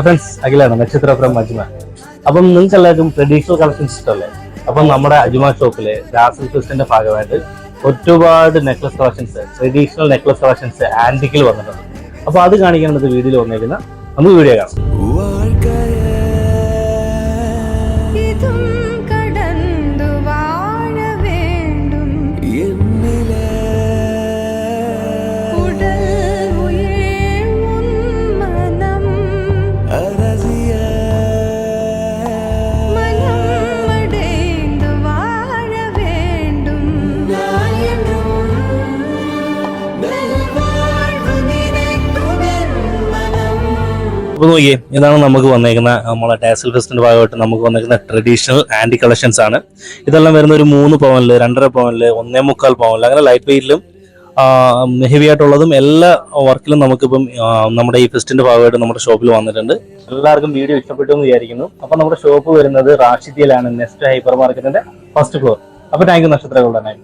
Friends അഖിലാണ് നക്ഷത്ര from അജ്മ. അപ്പം നിങ്ങൾക്ക് എല്ലാവർക്കും ട്രഡീഷണൽ കളക്ഷൻസ് ഇഷ്ടമല്ലേ? അപ്പം നമ്മുടെ അജ്മ ഷോപ്പിലെ രാസൽ ഫെസ്റ്റിന്റെ ഭാഗമായിട്ട് ഒരുപാട് necklace collections, traditional necklace collections ആന്റിക്കിൽ വന്നിട്ടുണ്ട്. അപ്പൊ അത് കാണിക്കാനാണ് വീഡിയോയിൽ വന്നേക്കുന്ന. നമുക്ക് വീഡിയോ കാണാം. അപ്പോൾ നോക്കിയേ, ഇതാണ് നമുക്ക് വന്നേക്കുന്ന നമ്മളെ ടാസൽ ഫെസ്റ്റിന്റെ ഭാഗമായിട്ട് നമുക്ക് വന്നേക്കുന്ന ട്രഡീഷണൽ ആന്റി കളക്ഷൻസ് ആണ്. ഇതെല്ലാം വരുന്ന ഒരു 3 പവനില്, 2.5 പവനില്, 1.25 പവനില്, അങ്ങനെ ലൈറ്റ് വെയിറ്റിലും ഹെവി ആയിട്ടുള്ളതും എല്ലാ വർക്കിലും നമുക്കിപ്പം നമ്മുടെ ഈ ഫെസ്റ്റിന്റെ ഭാഗമായിട്ട് നമ്മുടെ ഷോപ്പിൽ വന്നിട്ടുണ്ട്. എല്ലാവർക്കും വീഡിയോ ഇഷ്ടപ്പെട്ടു എന്ന് വിചാരിക്കുന്നു. അപ്പൊ നമ്മുടെ ഷോപ്പ് വരുന്നത് റാഷിദിയിലാണ്, നെസ്റ്റ് ഹൈപ്പർ മാർക്കറ്റിന്റെ ഫസ്റ്റ് ഫ്ലോർ. അപ്പൊ താങ്ക് യു നക്ഷത്ര ഗോൾഡൻ.